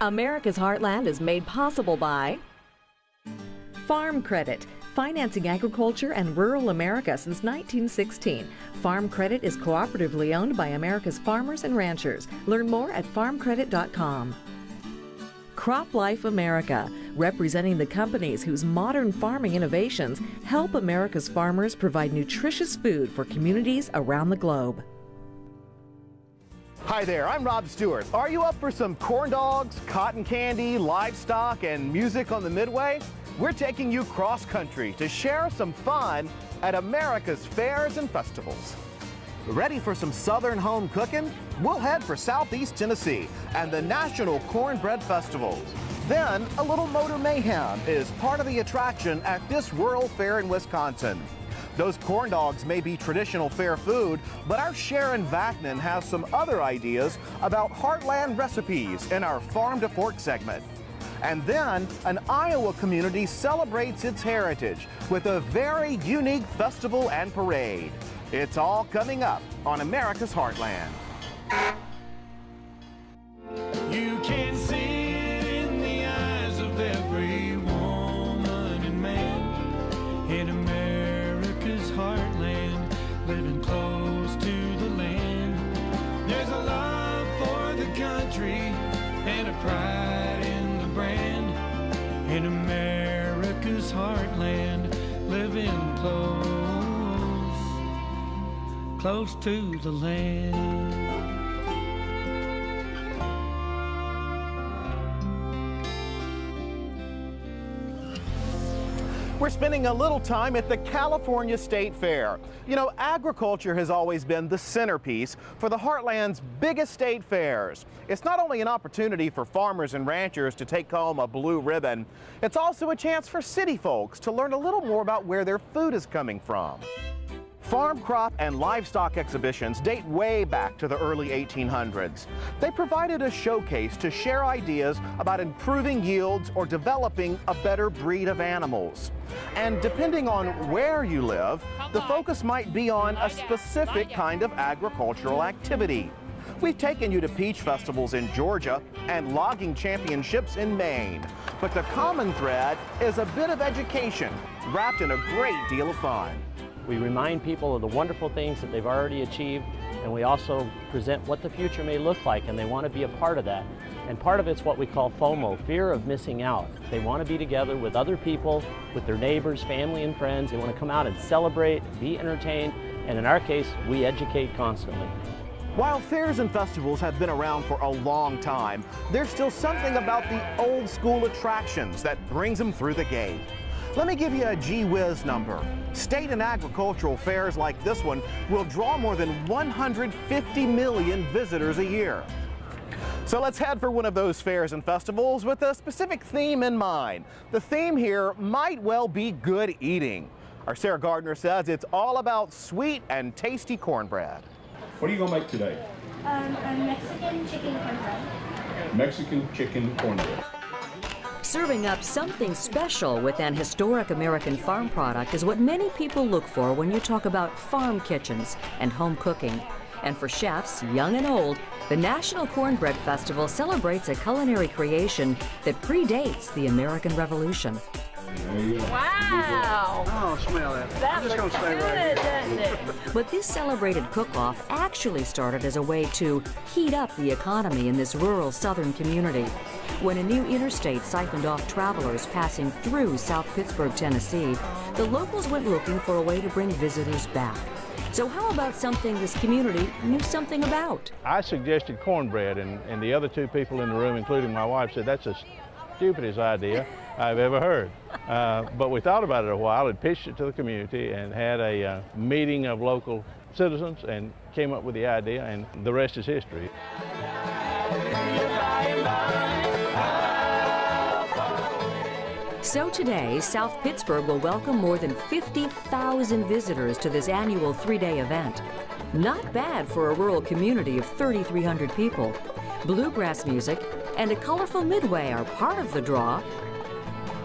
America's Heartland is made possible by Farm Credit, financing agriculture and rural America since 1916. Farm Credit is cooperatively owned by America's farmers and ranchers. Learn more at farmcredit.com. Crop Life America, representing the companies whose modern farming innovations help America's farmers provide nutritious food for communities around the globe. Hi there, I'm Rob Stewart. Are you up for some corn dogs, cotton candy, livestock, and music on the Midway? We're taking you cross-country to share some fun at America's fairs and festivals. Ready for some Southern home cooking? We'll head for Southeast Tennessee and the National Cornbread Festival. Then, a little motor mayhem is part of the attraction at this rural fair in Wisconsin. Those corn dogs may be traditional fair food, but our Sharon Vachnan has some other ideas about Heartland recipes in our Farm to Fork segment. And then, an Iowa community celebrates its heritage with a very unique festival and parade. It's all coming up on America's Heartland. You can see it in the eyes of every woman and man in America's heartland, living close to the land. There's a love for the country and a pride in the brand. In America's heartland, living close to the land. We're spending a little time at the California State Fair. You know, agriculture has always been the centerpiece for the Heartland's biggest state fairs. It's not only an opportunity for farmers and ranchers to take home a blue ribbon, it's also a chance for city folks to learn a little more about where their food is coming from. Farm, crop, and livestock exhibitions date way back to the early 1800s. They provided a showcase to share ideas about improving yields or developing a better breed of animals. And depending on where you live, the focus might be on a specific kind of agricultural activity. We've taken you to peach festivals in Georgia and logging championships in Maine. But the common thread is a bit of education wrapped in a great deal of fun. We remind people of the wonderful things that they've already achieved, and we also present what the future may look like, and they want to be a part of that. And part of it's what we call FOMO, fear of missing out. They want to be together with other people, with their neighbors, family, and friends. They want to come out and celebrate, be entertained, and in our case, we educate constantly. While fairs and festivals have been around for a long time, there's still something about the old school attractions that brings them through the gate. Let me give you a gee whiz number. State and agricultural fairs like this one will draw more than 150 million visitors a year. So let's head for one of those fairs and festivals with a specific theme in mind. The theme here might well be good eating. Our Sarah Gardner says it's all about sweet and tasty cornbread. What are you going to make today? A Mexican chicken cornbread. Mexican chicken cornbread. Serving up something special with an historic American farm product is what many people look for when you talk about farm kitchens and home cooking. And for chefs, young and old, the National Cornbread Festival celebrates a culinary creation that predates the American Revolution. Wow! Oh, smell that. That looks good, doesn't it? But this celebrated cook-off actually started as a way to heat up the economy in this rural southern community. When a new interstate siphoned off travelers passing through South Pittsburgh, Tennessee, the locals went looking for a way to bring visitors back. So how about something this community knew something about? I suggested cornbread, and the other two people in the room, including my wife, said that's the stupidest idea I've ever heard. But we thought about it a while and pitched it to the community and had a meeting of local citizens and came up with the idea, and the rest is history. So today, South Pittsburgh will welcome more than 50,000 visitors to this annual three-day event. Not bad for a rural community of 3,300 people. Bluegrass music and a colorful midway are part of the draw.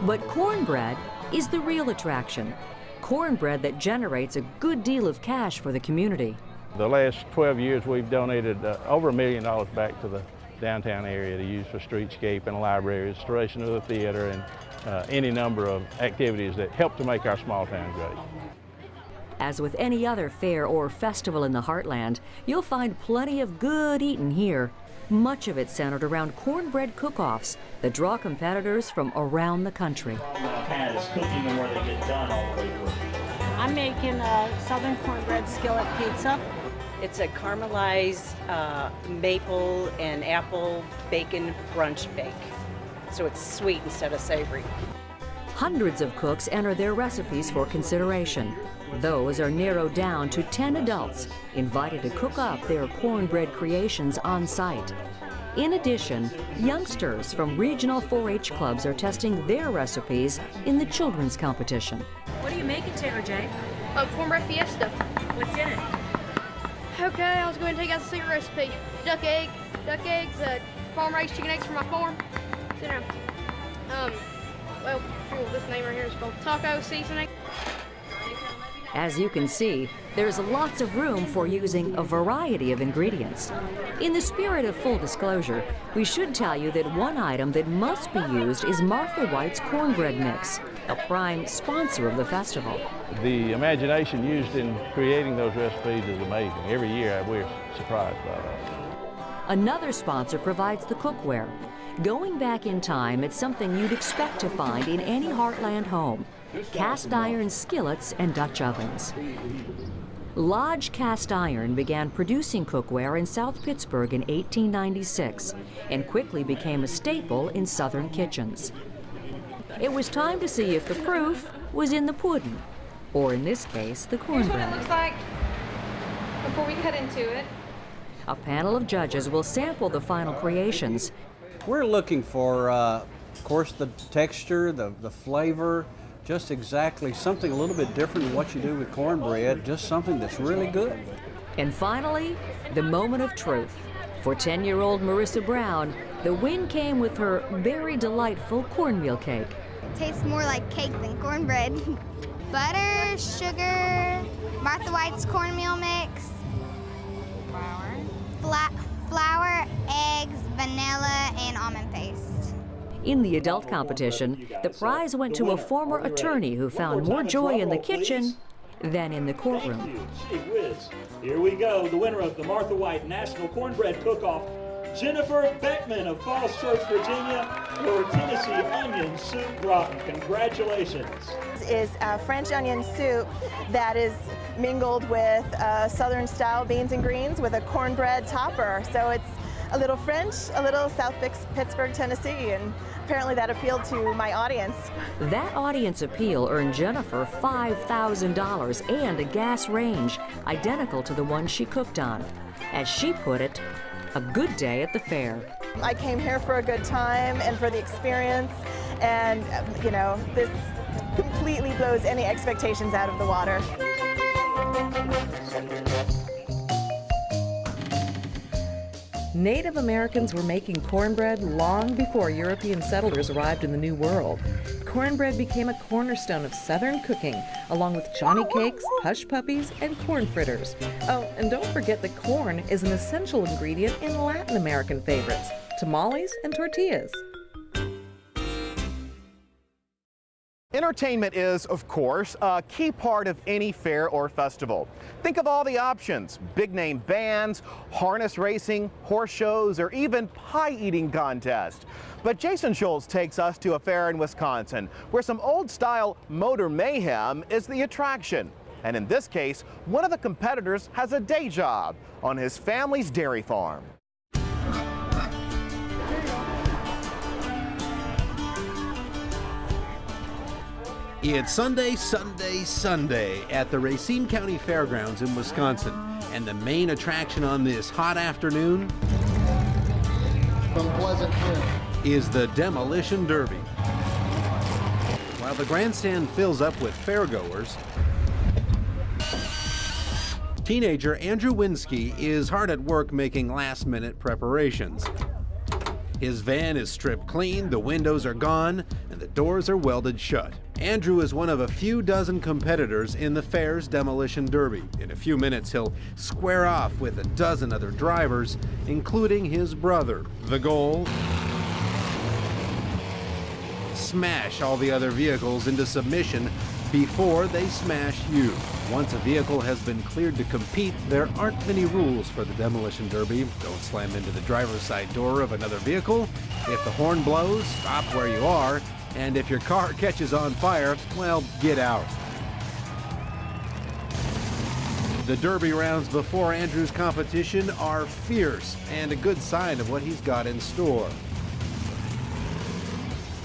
But cornbread is the real attraction. Cornbread that generates a good deal of cash for the community. The last 12 years we've donated over $1 million back to the downtown area to use for streetscape and a library, restoration of the theater, and any number of activities that help to make our small town great. As with any other fair or festival in the Heartland, you'll find plenty of good eating here. Much of it centered around cornbread cook-offs that draw competitors from around the country. Kind of is cooking and where they get done all the way through. I'm making a southern cornbread skillet pizza. It's a caramelized maple and apple bacon brunch bake. So it's sweet instead of savory. Hundreds of cooks enter their recipes for consideration. Those are narrowed down to 10 adults invited to cook up their cornbread creations on site. In addition, youngsters from regional 4-H clubs are testing their recipes in the children's competition. What are you making, Taylor J? Cornbread fiesta. What's in it? Okay, I was going to take out the secret recipe. Duck eggs, farm-raised chicken eggs from my farm. Sit down. Well, this name right here is called taco seasoning. As you can see, there's lots of room for using a variety of ingredients. In the spirit of full disclosure, we should tell you that one item that must be used is Martha White's cornbread mix, a prime sponsor of the festival. The imagination used in creating those recipes is amazing. Every year we're surprised by that. Another sponsor provides the cookware. Going back in time, it's something you'd expect to find in any Heartland home: cast iron skillets and Dutch ovens. Lodge Cast Iron began producing cookware in South Pittsburgh in 1896 and quickly became a staple in southern kitchens. It was time to see if the proof was in the pudding, or in this case, the cornbread. Here's what it looks like before we cut into it. A panel of judges will sample the final creations. We're looking for, of course, the texture, the flavor, just exactly something a little bit different than what you do with cornbread, just something that's really good. And finally, the moment of truth. For 10-year-old Marissa Brown, the win came with her very delightful cornmeal cake. Tastes more like cake than cornbread. Butter, sugar, Martha White's cornmeal mix, flour, eggs, vanilla, and almond paste. In the adult competition, the prize went to a former attorney who found more joy in the kitchen than in the courtroom. Gee whiz. Here we go. The winner of the Martha White National Cornbread Cook-Off, Jennifer Beckman of Falls Church, Virginia, for Tennessee onion soup gratin. Congratulations. This is French onion soup that is mingled with Southern-style beans and greens with a cornbread topper. So it's a little French, a little South Pittsburgh, Tennessee, and apparently that appealed to my audience. That audience appeal earned Jennifer $5,000 and a gas range identical to the one she cooked on. As she put it, a good day at the fair. I came here for a good time and for the experience, and you know, this completely blows any expectations out of the water. Native Americans were making cornbread long before European settlers arrived in the New World. Cornbread became a cornerstone of Southern cooking, along with Johnny cakes, hush puppies, and corn fritters. Oh, and don't forget that corn is an essential ingredient in Latin American favorites, tamales and tortillas. Entertainment is, of course, a key part of any fair or festival. Think of all the options: big-name bands, harness racing, horse shows, or even pie-eating contests. But Jason Schultz takes us to a fair in Wisconsin, where some old-style motor mayhem is the attraction. And in this case, one of the competitors has a day job on his family's dairy farm. It's Sunday, Sunday, Sunday at the Racine County Fairgrounds in Wisconsin. And the main attraction on this hot afternoon is the Demolition Derby. While the grandstand fills up with fairgoers, teenager Andrew Winsky is hard at work making last-minute preparations. His van is stripped clean, the windows are gone, and the doors are welded shut. Andrew is one of a few dozen competitors in the fair's demolition derby. In a few minutes, he'll square off with a dozen other drivers, including his brother. The goal? Smash all the other vehicles into submission before they smash you. Once a vehicle has been cleared to compete, there aren't many rules for the demolition derby. Don't slam into the driver's side door of another vehicle. If the horn blows, stop where you are. And if your car catches on fire, well, get out. The derby rounds before Andrew's competition are fierce and a good sign of what he's got in store.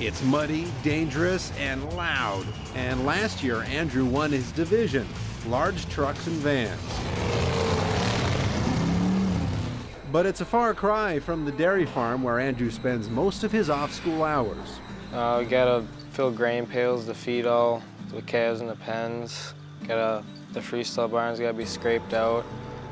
It's muddy, dangerous, and loud. And last year, Andrew won his division, large trucks and vans. But it's a far cry from the dairy farm where Andrew spends most of his off-school hours. We gotta fill grain pails to feed all the calves in the pens. The freestyle barns gotta be scraped out.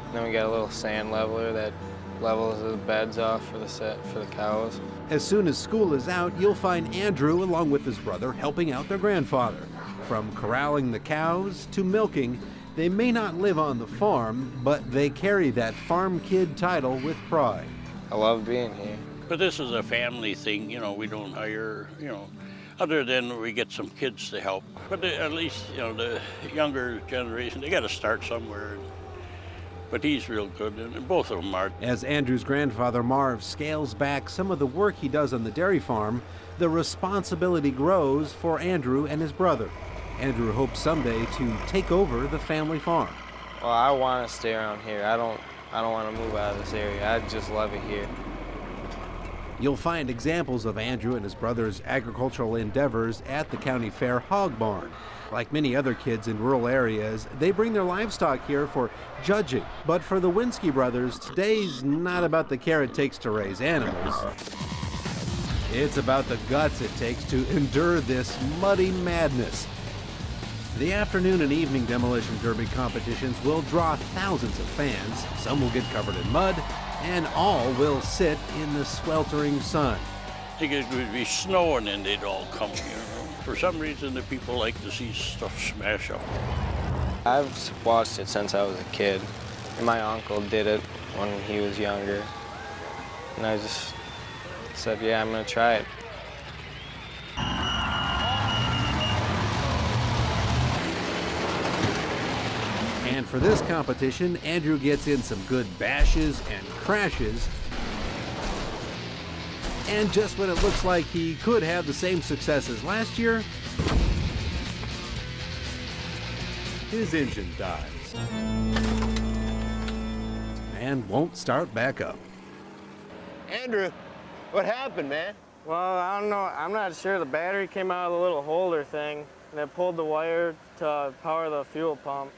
And then we got a little sand leveler that levels the beds off for the cows. As soon as school is out, you'll find Andrew along with his brother helping out their grandfather. From corralling the cows to milking, they may not live on the farm, but they carry that farm kid title with pride. I love being here. But this is a family thing, you know, we don't hire, you know, other than we get some kids to help. But at least, you know, the younger generation, they got to start somewhere. But he's real good, and both of them are. As Andrew's grandfather Marv scales back some of the work he does on the dairy farm, the responsibility grows for Andrew and his brother. Andrew hopes someday to take over the family farm. Well, I want to stay around here. I don't want to move out of this area. I just love it here. You'll find examples of Andrew and his brother's agricultural endeavors at the county fair hog barn. Like many other kids in rural areas, they bring their livestock here for judging. But for the Winsky brothers, today's not about the care it takes to raise animals. It's about the guts it takes to endure this muddy madness. The afternoon and evening demolition derby competitions will draw thousands of fans. Some will get covered in mud, and all will sit in the sweltering sun. I think it would be snowing and they'd all come, you know. For some reason, the people like to see stuff smash up. I've watched it since I was a kid. And my uncle did it when he was younger. And I just said, yeah, I'm gonna try it. And for this competition, Andrew gets in some good bashes and crashes. And just when it looks like he could have the same success as last year, his engine dies and won't start back up. Andrew, what happened, man? Well, I don't know. I'm not sure. The battery came out of the little holder thing, and it pulled the wire to power the fuel pump,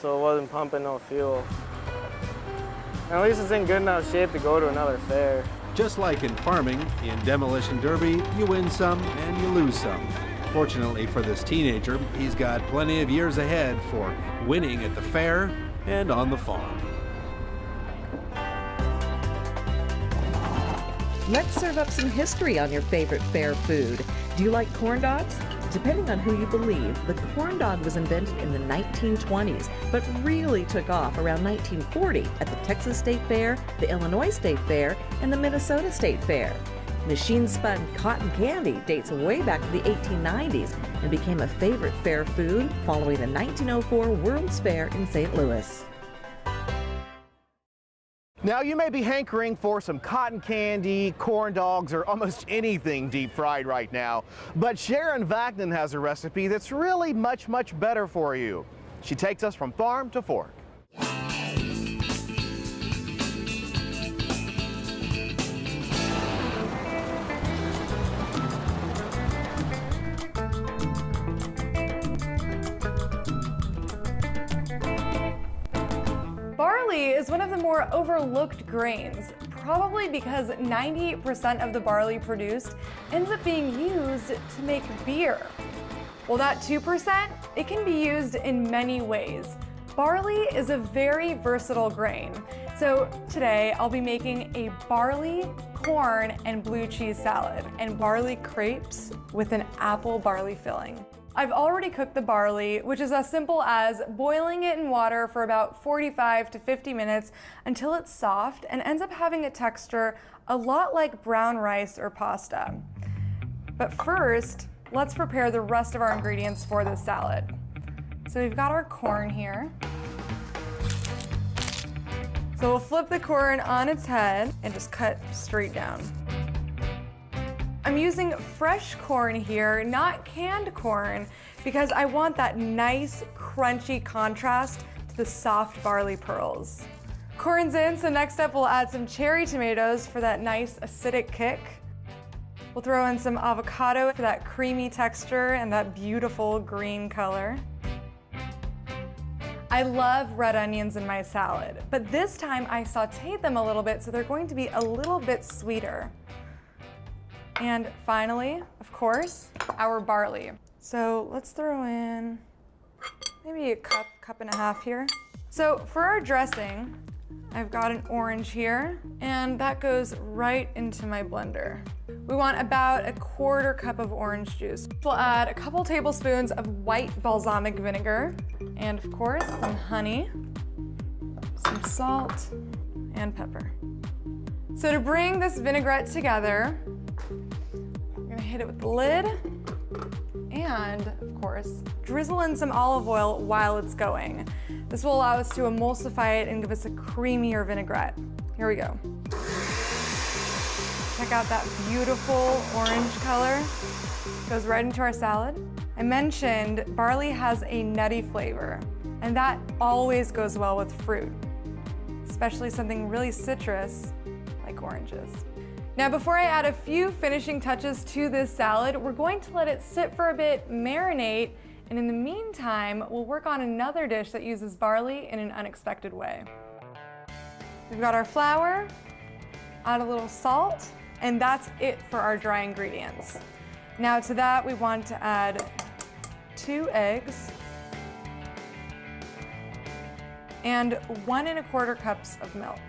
so it wasn't pumping no fuel. And at least it's in good enough shape to go to another fair. Just like in farming, in demolition derby, you win some and you lose some. Fortunately for this teenager, he's got plenty of years ahead for winning at the fair and on the farm. Let's serve up some history on your favorite fair food. Do you like corn dogs? Depending on who you believe, the corn dog was invented in the 1920s, but really took off around 1940 at the Texas State Fair, the Illinois State Fair, and the Minnesota State Fair. Machine-spun cotton candy dates way back to the 1890s and became a favorite fair food following the 1904 World's Fair in St. Louis. Now, you may be hankering for some cotton candy, corn dogs, or almost anything deep fried right now, but Sharon Vagnon has a recipe that's really much, much better for you. She takes us from farm to fork. Barley is one of the more overlooked grains, probably because 98% of the barley produced ends up being used to make beer. Well, that 2%, it can be used in many ways. Barley is a very versatile grain, So today I'll be making a barley, corn, and blue cheese salad and barley crepes with an apple barley filling. I've already cooked the barley, which is as simple as boiling it in water for about 45 to 50 minutes until it's soft and ends up having a texture a lot like brown rice or pasta. But first, let's prepare the rest of our ingredients for this salad. So we've got our corn here. So we'll flip the corn on its head and just cut straight down. I'm using fresh corn here, not canned corn, because I want that nice, crunchy contrast to the soft barley pearls. Corn's in, so next up we'll add some cherry tomatoes for that nice acidic kick. We'll throw in some avocado for that creamy texture and that beautiful green color. I love red onions in my salad, but this time I sauteed them a little bit so they're going to be a little bit sweeter. And finally, of course, our barley. So let's throw in maybe a cup and a half here. So for our dressing, I've got an orange here, and that goes right into my blender. We want about a quarter cup of orange juice. We'll add a couple tablespoons of white balsamic vinegar, and of course, some honey, some salt, and pepper. So to bring this vinaigrette together, we're gonna hit it with the lid, and of course, drizzle in some olive oil while it's going. This will allow us to emulsify it and give us a creamier vinaigrette. Here we go. Check out that beautiful orange color. Goes right into our salad. I mentioned barley has a nutty flavor, and that always goes well with fruit, especially something really citrus like oranges. Now, before I add a few finishing touches to this salad, we're going to let it sit for a bit, marinate, and in the meantime, we'll work on another dish that uses barley in an unexpected way. We've got our flour, add a little salt, and that's it for our dry ingredients. Now to that, we want to add 2 eggs and 1 1/4 cups of milk.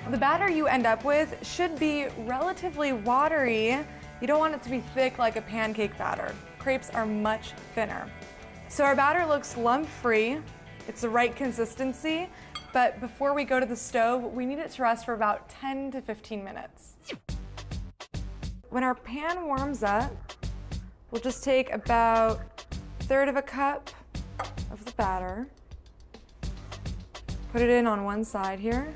The batter you end up with should be relatively watery. You don't want it to be thick like a pancake batter. Crepes are much thinner. So our batter looks lump-free. It's the right consistency, but before we go to the stove, we need it to rest for about 10 to 15 minutes. When our pan warms up, we'll just take about 1/3 cup of the batter, put it in on one side here,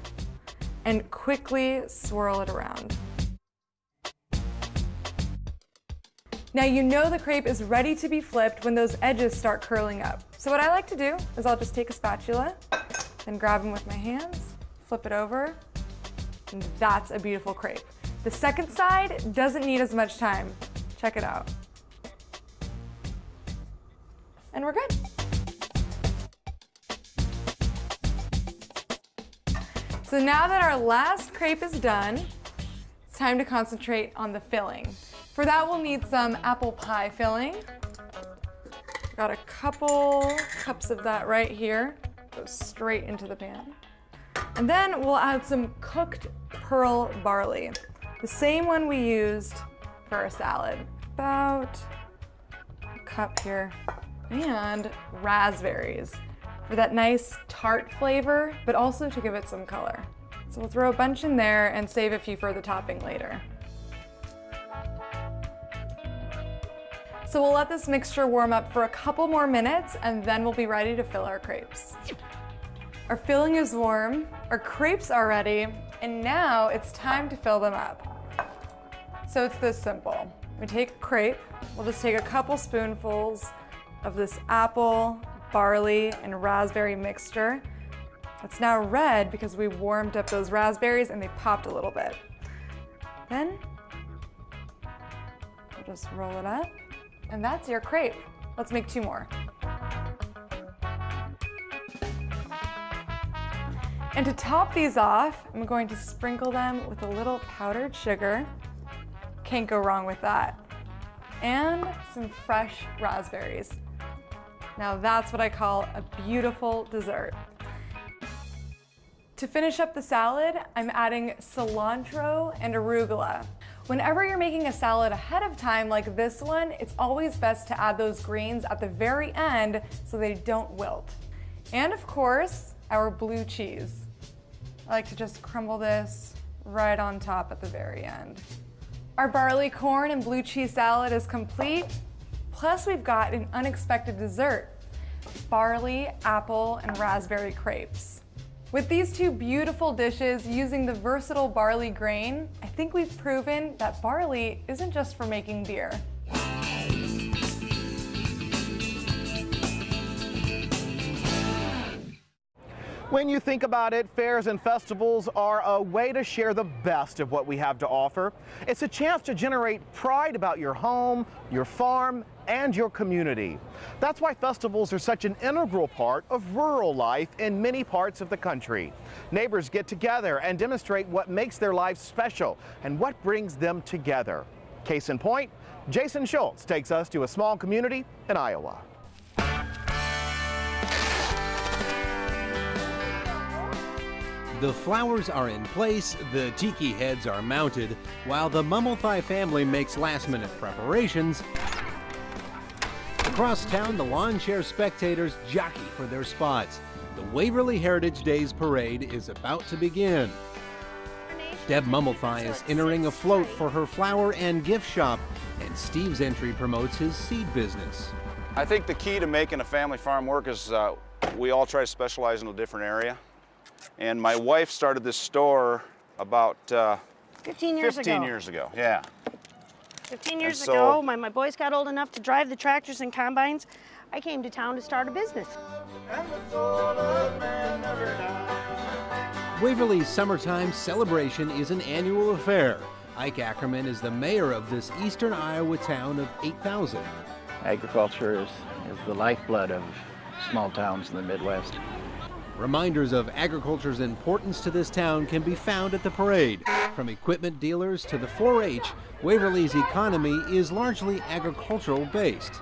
and quickly swirl it around. Now you know the crepe is ready to be flipped when those edges start curling up. So what I like to do is I'll just take a spatula, then grab them with my hands, flip it over, and that's a beautiful crepe. The second side doesn't need as much time. Check it out. And we're good. So now that our last crepe is done, it's time to concentrate on the filling. For that, we'll need some apple pie filling. Got a couple cups of that right here. Goes straight into the pan. And then we'll add some cooked pearl barley, the same one we used for our salad. About a cup here. And raspberries for that nice tart flavor, but also to give it some color. So we'll throw a bunch in there and save a few for the topping later. So we'll let this mixture warm up for a couple more minutes, and then we'll be ready to fill our crepes. Our filling is warm, our crepes are ready, and now it's time to fill them up. So it's this simple. We take a crepe, we'll just take a couple spoonfuls of this apple, barley, and raspberry mixture. It's now red because we warmed up those raspberries and they popped a little bit. Then we'll just roll it up, and that's your crepe. Let's make 2 more. And to top these off, I'm going to sprinkle them with a little powdered sugar. Can't go wrong with that. And some fresh raspberries. Now that's what I call a beautiful dessert. To finish up the salad, I'm adding cilantro and arugula. Whenever you're making a salad ahead of time like this one, it's always best to add those greens at the very end so they don't wilt. And of course, our blue cheese. I like to just crumble this right on top at the very end. Our barley corn and blue cheese salad is complete. Plus we've got an unexpected dessert, barley, apple, and raspberry crepes. With these two beautiful dishes using the versatile barley grain, I think we've proven that barley isn't just for making beer. When you think about it, fairs and festivals are a way to share the best of what we have to offer. It's a chance to generate pride about your home, your farm, and your community. That's why festivals are such an integral part of rural life in many parts of the country. Neighbors get together and demonstrate what makes their lives special and what brings them together. Case in point, Jason Schultz takes us to a small community in Iowa. The flowers are in place, the tiki heads are mounted, while the Mummelthai family makes last-minute preparations. Across town, the lawn chair spectators jockey for their spots. The Waverly Heritage Days Parade is about to begin. Deb Mummelthai is entering a float for her flower and gift shop, and Steve's entry promotes his seed business. I think the key to making a family farm work is we all try to specialize in a different area. And my wife started this store about 15 years ago. Yeah. 15 years ago, my boys got old enough to drive the tractors and combines. I came to town to start a business. Waverly's summertime celebration is an annual affair. Ike Ackerman is the mayor of this eastern Iowa town of 8,000. Agriculture is the lifeblood of small towns in the Midwest. Reminders of agriculture's importance to this town can be found at the parade. From equipment dealers to the 4-H, Waverly's economy is largely agricultural based.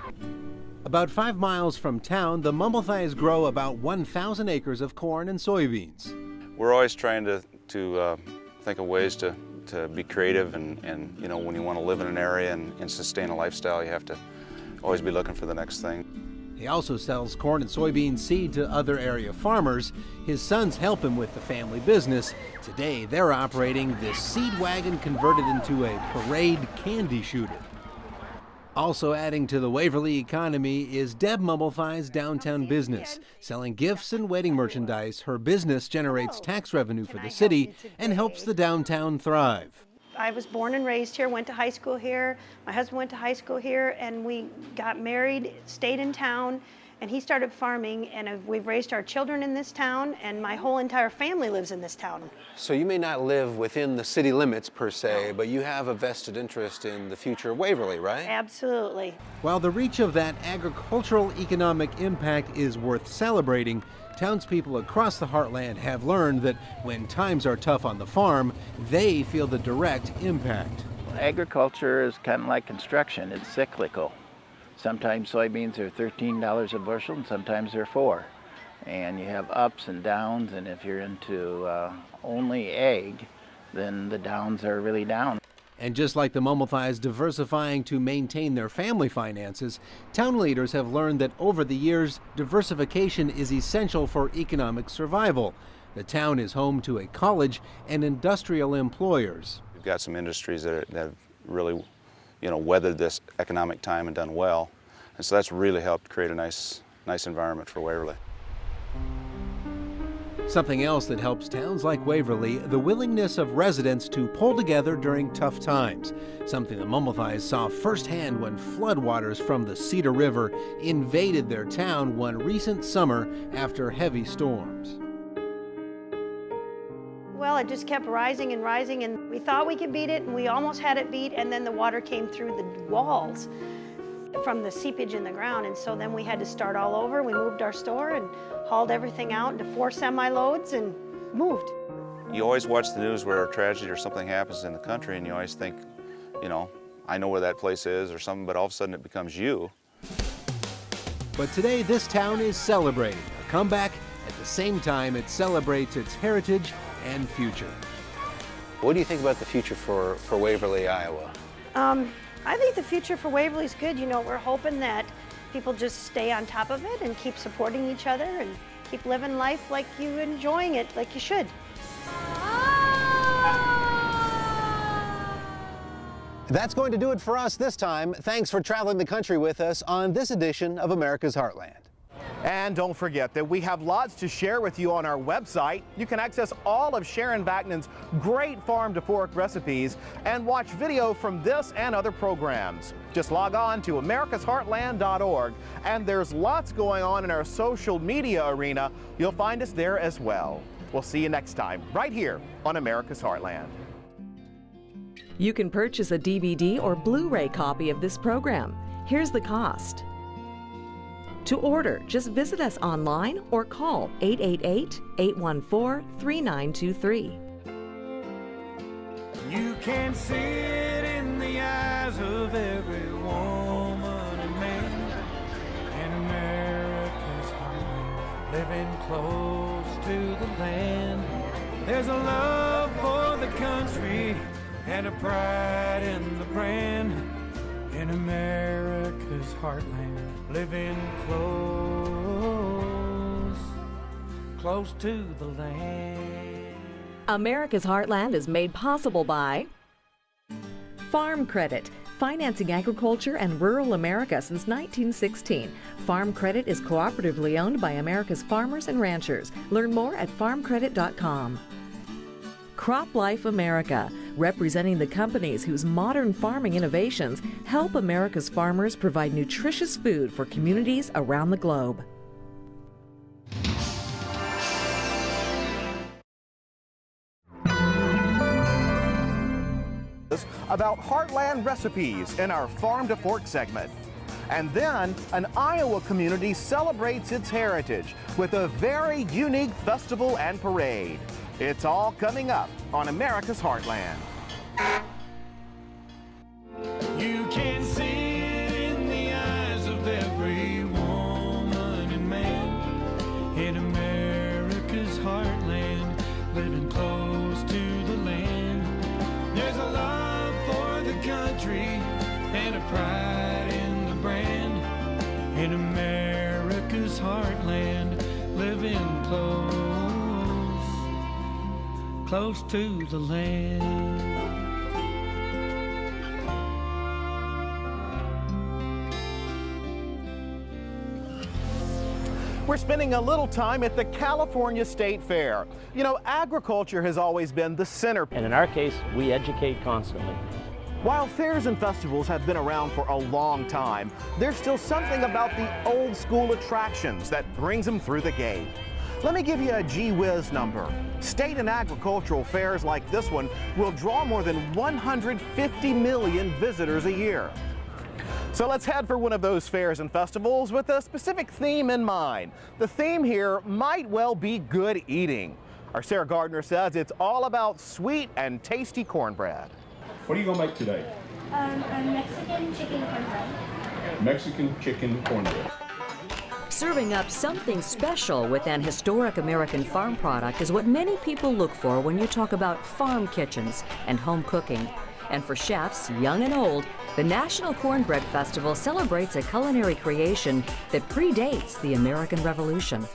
About 5 miles from town, the Mummelthais grow about 1,000 acres of corn and soybeans. We're always trying to think of ways to be creative and you know, when you want to live in an area and sustain a lifestyle, you have to always be looking for the next thing. He also sells corn and soybean seed to other area farmers. His sons help him with the family business. Today, they're operating this seed wagon converted into a parade candy shooter. Also adding to the Waverly economy is Deb Mummelthai's downtown business. Selling gifts and wedding merchandise, her business generates tax revenue for the city and helps the downtown thrive. I was born and raised here, went to high school here. My husband went to high school here, and we got married, stayed in town, and he started farming, and we've raised our children in this town, and my whole entire family lives in this town. So you may not live within the city limits per se, but you have a vested interest in the future of Waverly, right? Absolutely. While the reach of that agricultural economic impact is worth celebrating, townspeople across the Heartland have learned that when times are tough on the farm, they feel the direct impact. Agriculture is kind of like construction. It's cyclical. Sometimes soybeans are $13 a bushel and sometimes they're $4. And you have ups and downs, and if you're into only ag, then the downs are really down. And just like the Mummelthais diversifying to maintain their family finances, town leaders have learned that over the years, diversification is essential for economic survival. The town is home to a college and industrial employers. We've got some industries that have really, you know, weathered this economic time and done well. And so that's really helped create a nice environment for Waverly. Something else that helps towns like Waverly, the willingness of residents to pull together during tough times. Something the Mummelthais saw firsthand when floodwaters from the Cedar River invaded their town one recent summer after heavy storms. Well, it just kept rising and rising, and we thought we could beat it, and we almost had it beat, and then the water came through the walls from the seepage in the ground, and so then we had to start all over. We moved our store and hauled everything out into 4 semi-loads and moved. You always watch the news where a tragedy or something happens in the country, and you always think, you know, I know where that place is or something, but all of a sudden it becomes you. But today, this town is celebrating a comeback at the same time it celebrates its heritage and future. What do you think about the future for Waverly, Iowa? I think the future for Waverly is good. You know, we're hoping that people just stay on top of it and keep supporting each other and keep living life like you enjoying it, like you should. That's going to do it for us this time. Thanks for traveling the country with us on this edition of America's Heartland. And don't forget that we have lots to share with you on our website. You can access all of Sharon Vaknin's great farm to fork recipes and watch video from this and other programs. Just log on to americasheartland.org, and there's lots going on in our social media arena. You'll find us there as well. We'll see you next time, right here on America's Heartland. You can purchase a DVD or Blu-ray copy of this program. Here's the cost. To order, just visit us online or call 888-814-3923. You can see it in the eyes of every woman and man in America's heartland, living close to the land. There's a love for the country and a pride in the brand in America's heartland, living close to the land. America's Heartland is made possible by Farm Credit, financing agriculture and rural America since 1916. Farm Credit is cooperatively owned by America's farmers and ranchers. Learn more at farmcredit.com. Crop Life America, representing the companies whose modern farming innovations help America's farmers provide nutritious food for communities around the globe. About Heartland recipes in our Farm to Fork segment. And then an Iowa community celebrates its heritage with a very unique festival and parade. It's all coming up on America's Heartland. You can see it in the eyes of every woman and man in America's heartland, living close to the land. There's a love for the country and a pride in the brand in America's heartland, living close to the land. We're spending a little time at the California State Fair. You know, agriculture has always been the center. And in our case, we educate constantly. While fairs and festivals have been around for a long time, there's still something about the old school attractions that brings them through the gate. Let me give you a gee whiz number. State and agricultural fairs like this one will draw more than 150 million visitors a year. So let's head for one of those fairs and festivals with a specific theme in mind. The theme here might well be good eating. Our Sarah Gardner says it's all about sweet and tasty cornbread. What are you going to make today? A Mexican chicken cornbread. Mexican chicken cornbread. Serving up something special with an historic American farm product is what many people look for when you talk about farm kitchens and home cooking. And for chefs, young and old, the National Cornbread Festival celebrates a culinary creation that predates the American Revolution.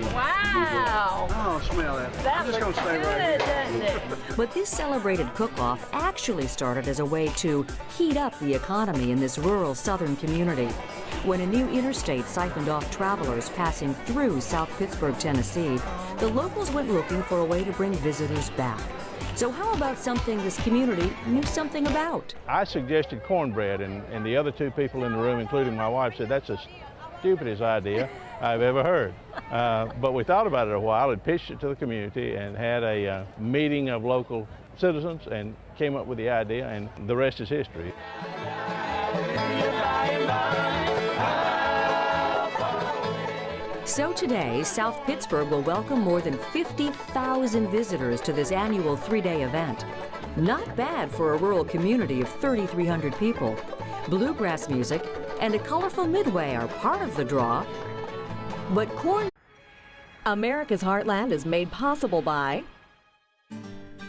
Wow! Oh, smell that. That looks good, doesn't it? But this celebrated cook-off actually started as a way to heat up the economy in this rural southern community. When a new interstate siphoned off travelers passing through South Pittsburgh, Tennessee, the locals went looking for a way to bring visitors back. So how about something this community knew something about? I suggested cornbread, and the other two people in the room, including my wife, said that's the stupidest idea I've ever heard. But we thought about it a while and pitched it to the community and had a meeting of local citizens and came up with the idea, and the rest is history. So today, South Pittsburgh will welcome more than 50,000 visitors to this annual 3-day event. Not bad for a rural community of 3,300 people. Bluegrass music and a colorful midway are part of the draw. But America's Heartland is made possible by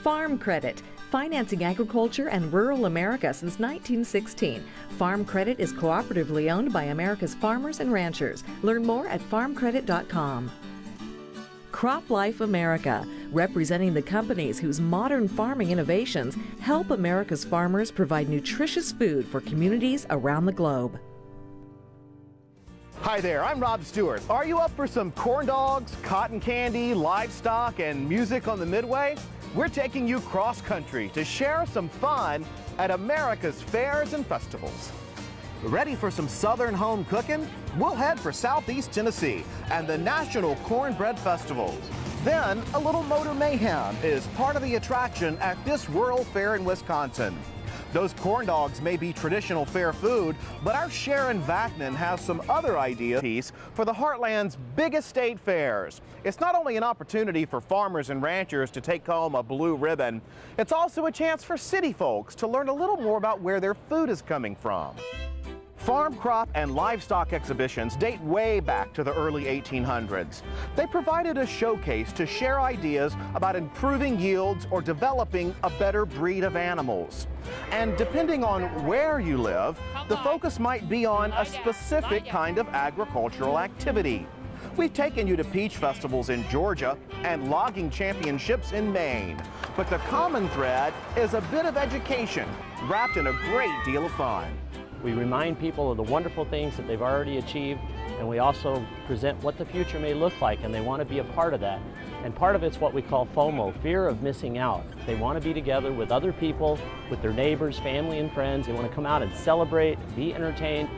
Farm Credit, financing agriculture and rural America since 1916. Farm Credit is cooperatively owned by America's farmers and ranchers. Learn more at farmcredit.com. Crop Life America, representing the companies whose modern farming innovations help America's farmers provide nutritious food for communities around the globe. Hi there, I'm Rob Stewart. Are you up for some corn dogs, cotton candy, livestock, and music on the Midway? We're taking you cross country to share some fun at America's fairs and festivals. Ready for some Southern home cooking? We'll head for Southeast Tennessee and the National Cornbread Festival. Then a little motor mayhem is part of the attraction at this rural fair in Wisconsin. Those corn dogs may be traditional fair food, but our Sharon Vachnan has some other ideas for the Heartland's biggest state fairs. It's not only an opportunity for farmers and ranchers to take home a blue ribbon, it's also a chance for city folks to learn a little more about where their food is coming from. Farm, crop, and livestock exhibitions date way back to the early 1800s. They provided a showcase to share ideas about improving yields or developing a better breed of animals. And depending on where you live, the focus might be on a specific kind of agricultural activity. We've taken you to peach festivals in Georgia and logging championships in Maine. But the common thread is a bit of education wrapped in a great deal of fun. We remind people of the wonderful things that they've already achieved, and we also present what the future may look like, and they want to be a part of that. And part of it's what we call FOMO, fear of missing out. They want to be together with other people, with their neighbors, family, and friends. They want to come out and celebrate, be entertained,